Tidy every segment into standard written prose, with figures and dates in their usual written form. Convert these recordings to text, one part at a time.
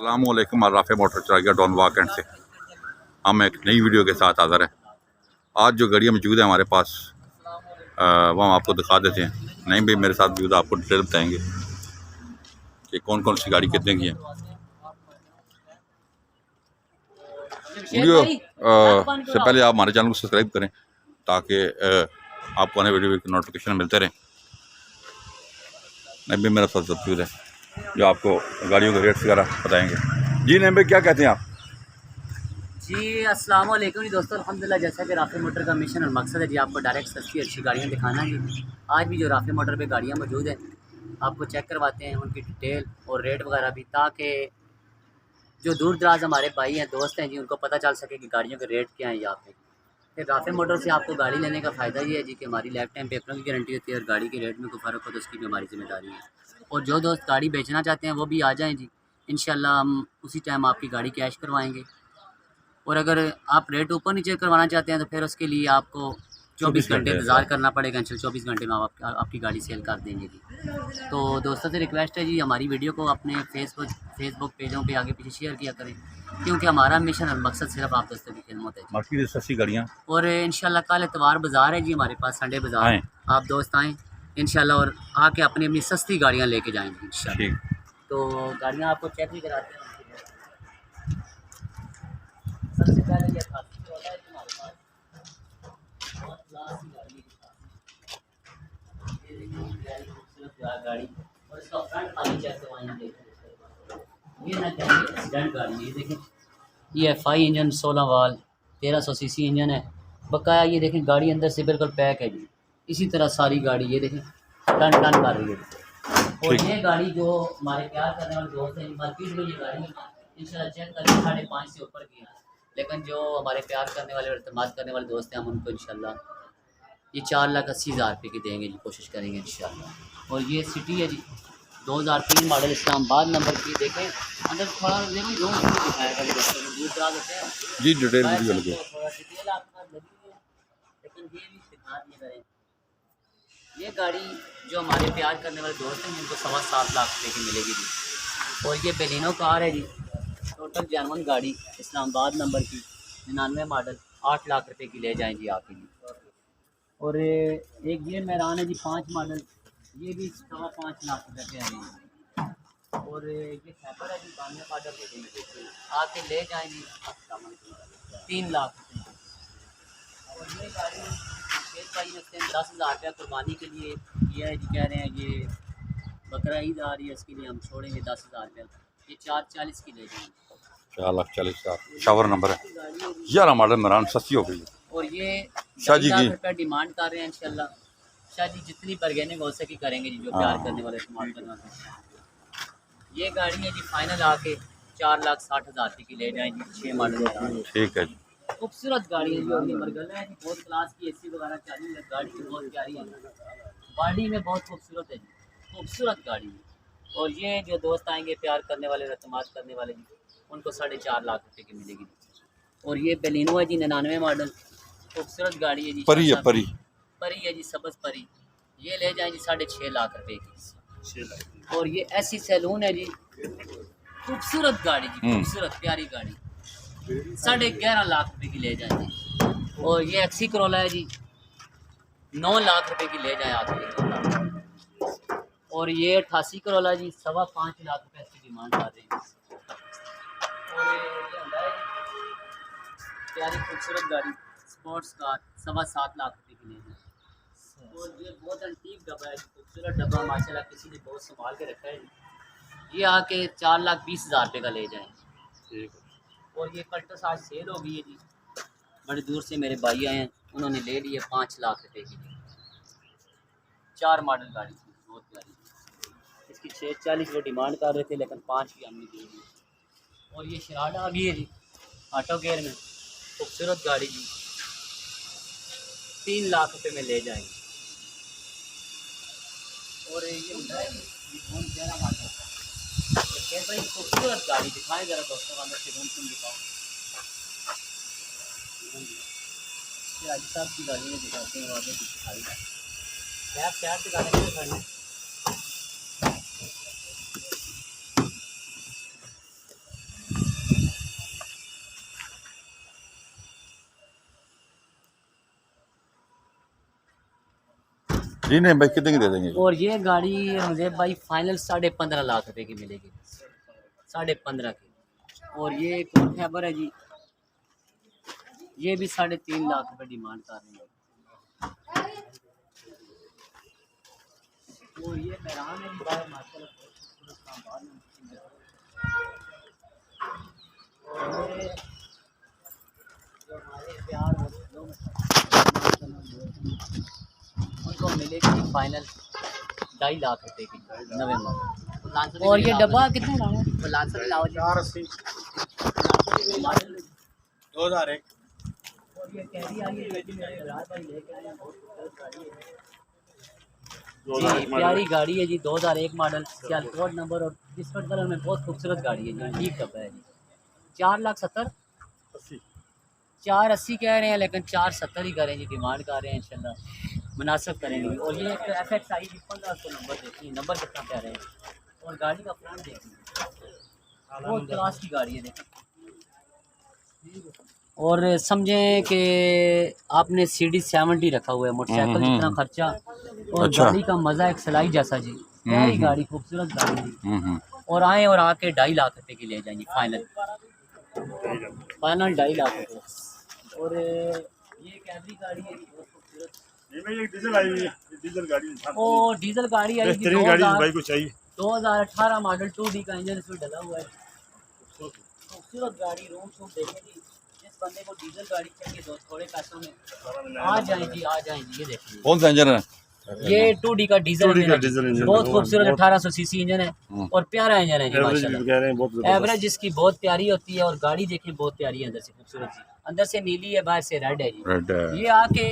अस्सलामुअलैकुम। राफ़े मोटर चला डॉन वाकंड से हम एक नई वीडियो के साथ हाज़िर हैं। आज जो गाड़ियाँ मौजूद है हमारे पास वो हम आपको दिखा देते हैं। नहीं भी मेरे साथ मौजूद, आपको डिटेल बताएंगे कि कौन कौन सी गाड़ी कितने की है। वीडियो से पहले आप हमारे चैनल को सब्सक्राइब करें ताकि आपको आने वीडियो की नोटिफिकेशन मिलते रहें। नहीं भी मेरा साथ मौजूद है जो आपको गाड़ियों के रेट्स वगैरह बताएंगे। जी नहीं भाई, क्या कहते हैं आप? जी अस्सलाम वालेकुम जी दोस्तों, अल्हम्दुलिल्लाह। जैसा कि राफ़े मोटर का मिशन और मकसद है जी आपको डायरेक्ट सस्ती अच्छी गाड़ियाँ दिखाना जी। आज भी जो राफ़े मोटर पे गाड़ियाँ मौजूद हैं आपको चेक करवाते हैं, उनकी डिटेल और रेट वगैरह भी, ताकि जो दूर दराज हमारे भाई हैं, दोस्त हैं जी, उनको पता चल सके कि गाड़ियों के रेट क्या हैं यहाँ पे। फिर राफ़े मोटर से आपको गाड़ी लेने का फ़ायदा ये है जी कि हमारी लाइफ टाइम पेपरों की गारंटी होती है और गाड़ी के रेट में कोई फ़र्क हो तो उसकी भी हमारी ज़िम्मेदारी है। और जो दोस्त गाड़ी बेचना चाहते हैं वो भी आ जाएँ जी, इंशाल्लाह हम उसी टाइम आपकी गाड़ी कैश करवाएँगे। और अगर आप रेट ऊपर नीचे करवाना चाहते हैं तो फिर उसके लिए आपको 24 घंटे इंतज़ार करना पड़ेगा। चलो 24 घंटे में आप आपकी गाड़ी सेल कर देंगे जी। तो दोस्तों से रिक्वेस्ट है जी, हमारी वीडियो को अपने फेसबुक पेजों पे आगे पीछे शेयर किया करें, क्योंकि हमारा मिशन और मकसद सिर्फ आप दोस्तों की खिदमत है जी। बाकी सस्ती गाड़ियाँ और इंशाल्लाह कल इतवार बाज़ार है जी हमारे पास, संडे बाज़ार। आप दोस्त आएँ इंशाल्लाह और आके अपनी अपनी सस्ती गाड़ियाँ लेके जाएंगे इंशाल्लाह। तो गाड़ियाँ आपको चेक भी कराते हैं। सबसे पहले ये खासियत होता है तुम्हारे पास बहुत क्लास की गाड़ी है। ये देखिए खूबसूरत गाड़ी, और इसका फ्रंट खाली चेक करवाएंगे। ये ना क्या एक्सीडेंट गाड़ी है, ये देखें, ये FI इंजन 16 वाल 1300 सीसी इंजन है बकाया। ये देखें गाड़ी अंदर से बिल्कुल पैक है जी। इसी तरह सारी गाड़ी ये देखें टन टन कर रही है। और ये गाड़ी जो हमारे प्यार करने वाले दोस्त हैं, मार्केट में ये गाड़ी इंशाल्लाह चेक करके 5.5 से ऊपर की है, लेकिन जो हमारे प्यार करने वाले और इत्तेमाद करने वाले दोस्त हैं हम उनको इंशाल्लाह ये 4,80,000 रुपये की देंगे जी, कोशिश करेंगे इंशाल्लाह। और ये सिटी है जी 2003 मॉडल, इस्लामाबाद नंबर की। देखें अंदर थोड़ा लेकिन जो दिखाएगा दूर दराज होते हैं जी डिटेल वीडियो लगे थोड़ा डिटेल आपका लगी है, लेकिन ये भी दिखा दिए करें। ये गाड़ी जो हमारे प्यार करने वाले दोस्त हैं उनको 7.25 लाख रुपये की मिलेगी जी। और ये बेलिनो कार है जी, टोटल जर्मन गाड़ी, इस्लामाबाद नंबर की, 99 मॉडल, 8 लाख रुपए की ले जाएं जी आपके लिए। और एक ये मेहरान है जी 5 मॉडल, ये भी 5.25 लाख रुपए के है। और ये खैबर है जी 92 मॉडल, आके ले जाएं जी 3 लाख रुपये। और ये गाड़ी शेख भाई ने 10,000 रुपया कुर्बानी के लिए किया है जी, कह रहे हैं ये बकरा ईद आ रही है, इसके लिए हम छोड़ेंगे 10,000 रुपया। ये 440 की ले जाएंगे, 4,40,000 शावर नंबर है। 11 मॉडल मेरान सस्ती हो गई। और ये शाह जी 10,000 रुपया डिमांड कर रहे हैं इंशाल्लाह। शाह जी जितनी बार्गेनिंग हो सके करेंगे जी, जो प्यार करने वाले इस्तेमाल करने वाले। ये गाड़ी है जी फाइनल आके 4,60,000 रुपये की ले जाएंगे, 6 मॉडल। ठीक है जी, खूबसूरत गाड़ी है जो अगली मरगल है जी, बहुत क्लास की, AC वगैरह चालू है, गाड़ी की बहुत प्यारी है, बॉडी में बहुत खूबसूरत है जी, खूबसूरत गाड़ी है। और ये जो दोस्त आएंगे प्यार करने वाले, इत्तेमाद करने वाले जी, उनको 4.5 लाख रुपए की मिलेगी। और ये बेलिनो है जी 99 मॉडल, खूबसूरत गाड़ी है जी, परी है परी है जी, सब्ज़ परी। ये ले जाएंगे 6.5 लाख रुपए की। और ये ऐसी सैलून है जी, खूबसूरत गाड़ी जी, खूबसूरत प्यारी गाड़ी, 11.5 लाख रुपए की ले जाएंगे। और ये एक्सी करोला है जी, 9 लाख रुपए की ले जाए आखिरी। और ये 88 करोला जी 5.25 लाख रुपए इसकी डिमांड कर रहे हैं। और ये होंडा है जी, प्यारी खूबसूरत गाड़ी, स्पोर्ट्स कार, 7.25 लाख रुपए की ले जाए। और ये बहुत एंटीक डब्बा है, खूबसूरत डब्बा, माशाल्लाह किसी ने बहुत संभाल के रखा है जी। ये आके 4,20,000 रुपये का ले जाएँ। और ये कल्टस आज सेल हो गई है जी, बड़ी दूर से मेरे भाई आए हैं, उन्होंने ले लिए 5 लाख रुपए की। 4 मॉडल गाड़ी थी, बहुत प्यारी। इसकी 640 वो डिमांड कर रहे थे, लेकिन 5 की हमने दे दी। और ये शराडा आ गई है जी ऑटो गेयर में, खूबसूरत गाड़ी जी, 3 लाख रुपए में ले जाएंगे। और ये होता है बहुत प्यारा मॉडल, भाई खूबसूरत गाड़ी दिखाएं जरा दोस्तों, अंदर से रूम तुम दिखाओ। राजी साहब की गाड़ी में दिखाते हैं, आगे दिखाई क्या दिखाते हैं। जी नहीं भाई, कितने की दे देंगे? और ये गाड़ी मुझे भाई फाइनल 15.5 लाख रुपए की मिलेगी, 15.5 की। और ये एक और खैबर है जी, ये भी 3.5 लाख रुपए डिमांड कर रहे हैं। और ये मैरान है जी, बाहर माशाल्लाह बहुत खूबसूरत काम बाहर में। और ये जो हमारे प्यार और लोग उनको मिलेगी फाइनल 2.5 लाख रुपए की, नवे मॉडल। और ये डब्बा कितने का है? 2001। और ये कैरी आई है, लेकिन मेरे रात भाई लेके आए हैं, बहुत खूबसूरत गाड़ी है जी, प्यारी गाड़ी है जी, 2001 मॉडल, कोड नंबर और बिस्कुट कलर में बहुत खूबसूरत गाड़ी है जी, ठीक डब्बा है जी। 4,70,000 480 कह रहे हैं, लेकिन 470 ही करें जी, डिमांड कर रहे हैं, इंशाल्लाह मुनासिब करेंगे। और ये एक FX आई जी, 1500 नंबर देखिए, नंबर कितना प्यारे हैं। और गाड़ी का फ्रंट देखिए, बहुत क्लास की गाड़ी है देखिए। और समझें कि आपने CD 70 रखा हुआ है, मोटरसाइकिल जितना खर्चा और अच्छा। गाड़ी का मज़ा एक सलाई जैसा जी, प्यारी गाड़ी, खूबसूरत गाड़ी जी। और आए और आके 2.5 लाख रुपए की ले जाएंगे फाइनल 2.5 लाख रुपए। और ये कैबरी गाड़ी है जी, बहुत खूबसूरत। डीजल आई हुई है, डीजल गाड़ी ओ डीजल गाड़ी आई जी, बेहतरीन गाड़ी भाई को चाहिए। 2018 मॉडल 2D का इंजन इसमें डला हुआ है, खूबसूरत गाड़ी। रूम शूम देखेंगे, जिस बंदे को डीजल गाड़ी चाहिए तो थोड़े पैसों में आ जाए जी, आ जाए जी। ये देखिए कौन सा इंजन है? ये 2D का डीजल इंजन है, डीजल इंजन बहुत खूबसूरत 1800 सीसी इंजन है और प्यारा इंजन है जी माशाल्लाह। कह रहे हैं बहुत एवरेज इसकी बहुत प्यारी होती है और गाड़ी देखें बहुत प्यारी है, अंदर से खूबसूरत जी, अंदर से नीली है, बाहर से रेड है जी। रेड है। ये आके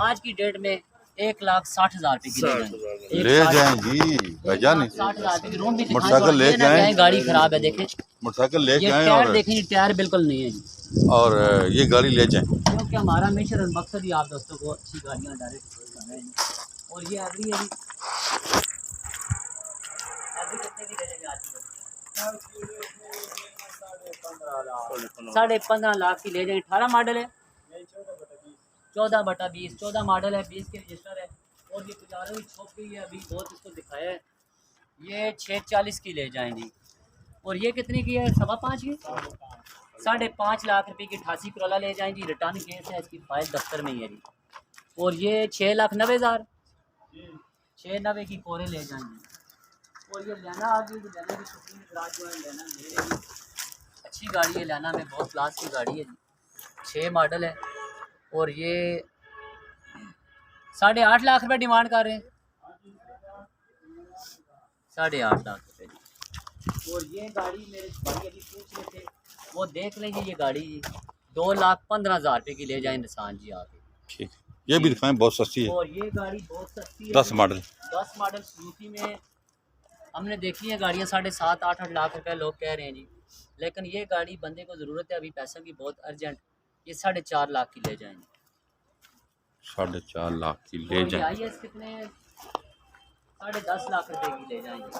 आज की डेट में 1,60,000 रुपए की ले जाएंगे, ले जाएं जी भाईजान, 60,000 रुपए की। रूम भी मोटरसाइकिल ले दिखाएं, जाएं। गाड़ी खराब है देखें, मोटरसाइकिल ले ये जाएं टायर और देखें, टायर बिल्कुल नहीं है जी। और ये गाड़ी ले जाएं। क्योंकि हमारा मिशन और मकसद ही आप दोस्तों को अच्छी गाड़ियाँ डायरेक्ट करना है। और ये एवरी है जी, एवरी कितने की ले जाएंगे आज? 15.5 लाख की ले जाएंगे। 18 मॉडल है, 14/20, 14 मॉडल है, 20 के रजिस्टर है। और ये पुजारा भी छोप गई है, अभी बहुत इसको दिखाया है। ये 640 की ले जाएंगी। और ये कितने की है? 5.25 की, 5.5 लाख रुपए की 88 करोला ले जाएंगी। रिटर्न केस है, इसकी फाइल दफ्तर में ही है जी। और ये 6,90,000, 690 की कोरे ले जाएंगे। और ये लेना आ गई, लेना की सुप्रीम क्लास जो है, लेना मेरे अच्छी गाड़ी है, लेना में बहुत क्लास की गाड़ी है जी, 6 मॉडल है। और ये 8.5 लाख रुपए डिमांड कर रहे हैं, 8.5 लाख रुपए जी। और ये गाड़ी मेरे भाई अभी पूछ रहे थे, वो देख लेंगे ये गाड़ी जी, 2,15,000 रुपए की ले जाए निशान जी आके। ठीक, ये भी दिखाएं, बहुत सस्ती है। और ये गाड़ी बहुत सस्ती है, 10 मॉडल, 10 मॉडल सुजुकी में हमने देखी है गाड़ियाँ 7.5 8 लाख रुपए लोग कह रहे हैं जी, लेकिन ये गाड़ी बंदे को ज़रूरत है अभी पैसों की बहुत अर्जेंट, ये 4.5 लाख की ले जाएंगे। 4.5 लाख की ले जाएं। IS कितने 10.5 लाख रुपए की ले जाएंगे।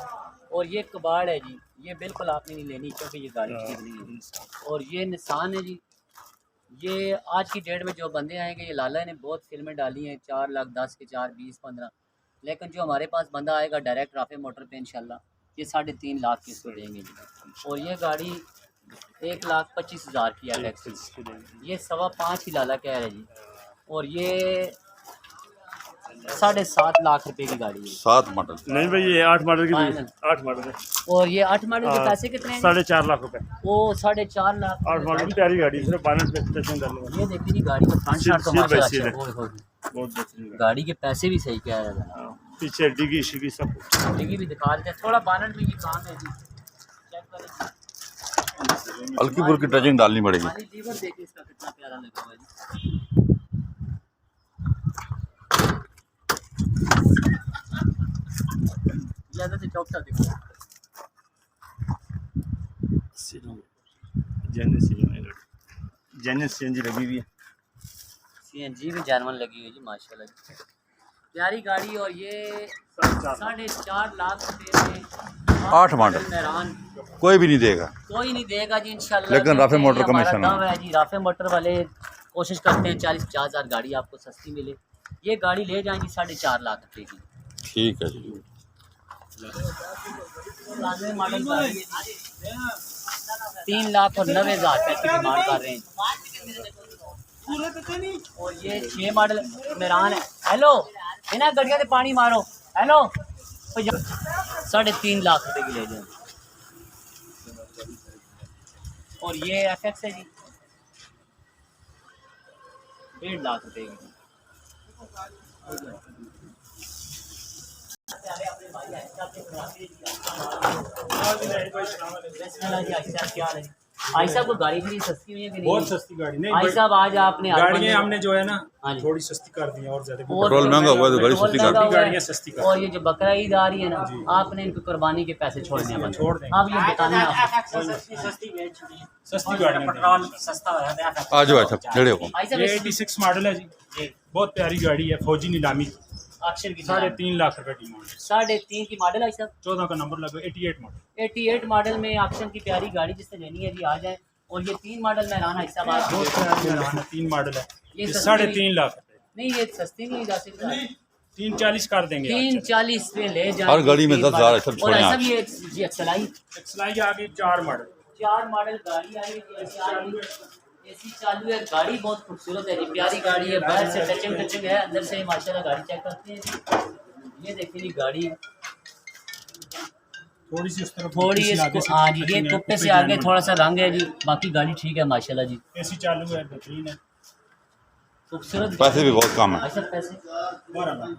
और ये कबाड़ है जी, ये बिल्कुल आपने नहीं लेनी क्योंकि ये गाड़ी ठीक नहीं है। और ये निशान है जी, ये आज की डेट में जो बंदे आएंगे, ये लाला ने बहुत फिल्में डाली हैं, 4 लाख 10 के 4 20 15, लेकिन जो हमारे पास बंदा आएगा डायरेक्ट राफे मोटर पे इंशाल्लाह, ये 3.5 लाख की इसको देंगे जी। और ये गाड़ी 1,25,000 की है टैक्सी, ये 5.25 ही लाला कह रहे जी। और ये 7.5 लाख रुपए की गाड़ी है, 7 मॉडल। नहीं भाई, ये 8 मॉडल की, फाइनल 8 मॉडल है। और ये 8 मॉडल के पैसे कितने हैं? 4.5 लाख रुपए। वो 4.5 लाख। 8 मॉडल की प्यारी गाड़ी, सिर्फ 12 पे स्टेशन डालने ये देखिए जी, गाड़ी का फ्रंट शॉट तो सीट बाई माशाल्लाह सीट अच्छा है। है। ओए होए, बहुत बेहतरीन गाड़ी के पैसे भी सही कह रहे हैं। पीछे डिगी शिगी सब कुछ। डिग्गी भी दिखा देते हैं, थोड़ा बानट में ये काम है जी, चेक करें। हल्की फुल्की टचिंग डालनी पड़ेगी। खाली लीवर देखिए इसका कितना प्यारा लगा हुआ है जी। ज़्यादा से चौक सा दिखो। जेनएस सीएनजी लगी हुई है। CNG भी जानवर लगी हुई है जी माशाल्लाह जी, प्यारी गाड़ी। और ये 4.5 लाख रुपए में 8 मॉडल, मैरान कोई भी नहीं देगा। कोई नहीं देगा जी इंशाल्लाह। लेकिन राफे मोटर हमारा कमीशन दावा है जी, राफे मोटर वाले कोशिश करते हैं 40-50 हज़ार गाड़ी आपको सस्ती मिले। ये गाड़ी ले जाएंगी 4.5 लाख रुपए की। ठीक है जी। मॉडल गाड़ी है, 3,90,000 रुपए की डिमांड कर रहे हैं। और ये 6 मॉडल मेरान है। हेलो इन्हें गड्डिया से पानी मारो। हेलो 3.5 लाख रुपए की ले जाएंगे। और ये FX है जी 1.5 लाख रुपए की। आई साहब को गाड़ी भी सस्ती हुई है कि नहीं? बहुत सस्ती गाड़ी नहीं, आई साहब आज आपने गाड़ियाँ हमने जो है ना हाँ जी। थोड़ी सस्ती कर दी हैं और ज्यादा पेट्रोल महंगा हुआ है तो गाड़ी सस्ती कर दी। गाड़ियाँ सस्ती कर और ये जो बकरा ईद आ रही है ना, आपने इनको कुर्बानी के पैसे छोड़ने हैं। छोड़ देंगे। अब ये बताना है आपको। सस्ती गाड़ियाँ पेट्रोल सस्ता हो जाता है। आ जाओ ऐसा जड़े हो। आई साहब ये 86 मॉडल है जी, बहुत प्यारी गाड़ी है, फौजी नीलामी, अक्षर की 3.5 लाख रुपए डिमांड है। 3.5 की मॉडल आई साहब, 14 का नंबर लगा, 88 मॉडल। 88 मॉडल में अक्षर की प्यारी गाड़ी जिससे लेनी है जी आ जाए। और ये 3 मॉडल में राना हिस्सा बात बहुत प्यारी गाड़ी है, 3 मॉडल है, ये ये सस्ती 3.5 लाख रुपए। नहीं, ये सस्ती नहीं जा सकती। 340 कर देंगे। 340 पे ले जाए। हर गाड़ी में 10,000 सब और छोड़े ऐसा आप। भी है जी एक्सलाई एक्सलाई आ गई 4 मॉडल। 4 मॉडल गाड़ी आई है। एसी चालू है, गाड़ी बहुत खूबसूरत है जी, प्यारी गाड़ी है। बाहर से टचिंग है, अंदर से माशाल्लाह गाड़ी चेक करते हैं। ये देखिए जी गाड़ी थोड़ी सी उस तरफ थोड़ी इसको हाँ जी, ये कुप्पे से आगे थोड़ा सा रंग है जी, बाकी गाड़ी ठीक है माशाल्लाह जी, एसी चालू है, बेहतरीन है। खूबसूरत। पैसे भी बहुत कम है। ऐसा पैसे 12 लाख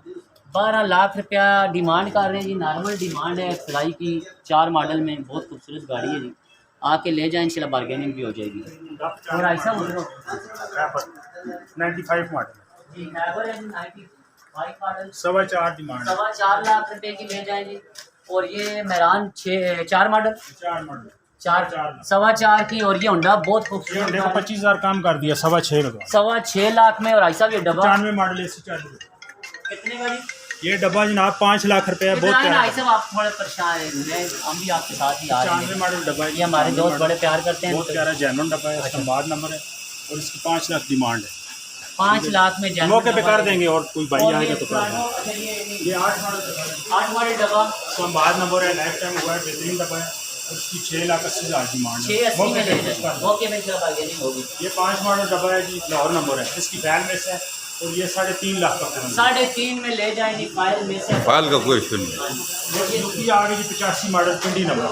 12 लाख रुपया डिमांड कर रहे हैं जी, नॉर्मल डिमांड है एक्सलाई की। 4 मॉडल में बहुत खूबसूरत गाड़ी है जी, आके ले जाए, इंशाल्लाह बार्गेनिंग भी हो जाएगी। और ऐसा उधर 95 मॉडल जी हैवर है जी 95 मॉडल, 4.25 डिमांड है। 4.25 लाख रुपए की ले जाए जी। और ये मेरान 4 मॉडल 4 मॉडल 4.25 की। और ये होंडा बहुत ये खूबसूरत देखो 25,000 काम कर दिया, 6.25 लगा। 6.25 लाख में। और ऐसा भी डब्बा 95 मॉडल एसी चालू है। कितने गाड़ी ये डब्बा जनाब 5 लाख रुपए है, बहुत प्यारा। ऐसा आप थोड़े परेशान हैं, हम भी आपके साथ ही आ रहे 95 हैं। मॉडल डब्बा है, ये हमारे दोस्त बड़े प्यार करते हैं। बहुत प्यारा जेन्युइन डब्बा है, इसका बाद नंबर है और इसकी 5 लाख डिमांड है। 5 लाख में जाने मौके पे कर देंगे और कोई भाई आएगा तो कर देंगे। अच्छा, ये ये 8 मॉडल डब्बा है, 8 मॉडल डब्बा इसका बाद नंबर है, लाइफ टाइम हुआ है, बेहतरीन डब्बा है और इसकी 6,80,000 डिमांड 680 में ले है। जाए, मौके में चला बार्गेनिंग होगी। ये 5 मॉडल डब्बा है जी, लाहौर नंबर है, इसकी फैल में से है और ये 3.5 लाख का फोन है। 3.5 में ले जाएंगे फाइल में से। फाइल का कोई इशू नहीं है। ये सुजुकी आ गई जी 85 मॉडल 20 नंबर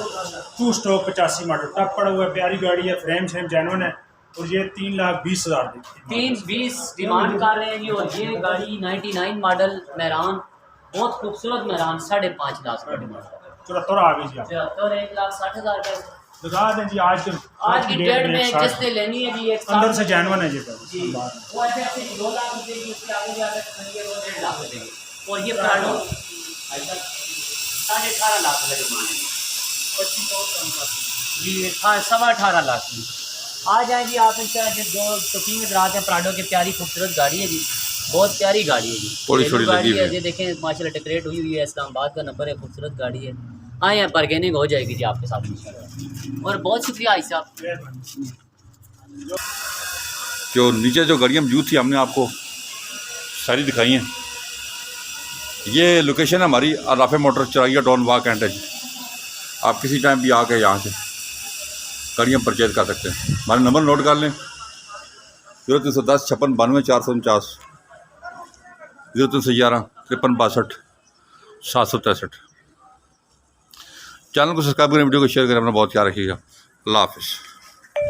2 स्ट्रोक 85 मॉडल, टप पड़ा हुआ है, प्यारी गाड़ी है, फ्रेम शेम जेन्युइन है और ये 3,20,000 की 320 डिमांड कर रहे हैं जी। और ये गाड़ी 99 मॉडल मेरान, बहुत खूबसूरत मेरान, 5.5 लाख का डिमांड। 74 आ गई जी, आप 74 1,60,000 का। लगा दें जी। आज की डेट में जिसने लेनी है जी एक अंदर से जेन्युइन है जी। जी वो ऐसे ऐसे 2 लाख रुपए की, उसके आगे जाकर खरीदेंगे वो 1.5 लाख रुपए की। और ये प्राडो 18.5 लाख रुपए डिमांड है 25 और कम कर जी। 18.5 लाख की आ जाए जी आप। इनका जो शौकीन हज़रात हैं, प्राडो की प्यारी खूबसूरत गाड़ी है जी, बहुत प्यारी गाड़ी है जी, थोड़ी छोटी गाड़ी लगी हुई है। है। ये देखें माशाल्लाह डेकोरेट हुई हुई है, इस्लामाबाद का नंबर है, खूबसूरत गाड़ी है। हाँ यहाँ बार्गेनिंग हो जाएगी जी आपके साथ इंशाल्लाह। और बहुत शुक्रिया आई साहब। जो नीचे जो गाड़ियाँ मौजूद थी हमने आपको सारी दिखाई हैं। ये लोकेशन है हमारी अराफे मोटर चौराहा डॉन वाक एंड है जी। आप किसी टाइम भी आके यहाँ से गाड़ियाँ परचेज कर सकते हैं। हमारे नंबर नोट कर लें 0310 56 92 449, 0311 53 62 763। चैनल को सब्सक्राइब करें, वीडियो को शेयर करें, अपना बहुत ख्याल रखिएगा। अल्लाह हाफिज़।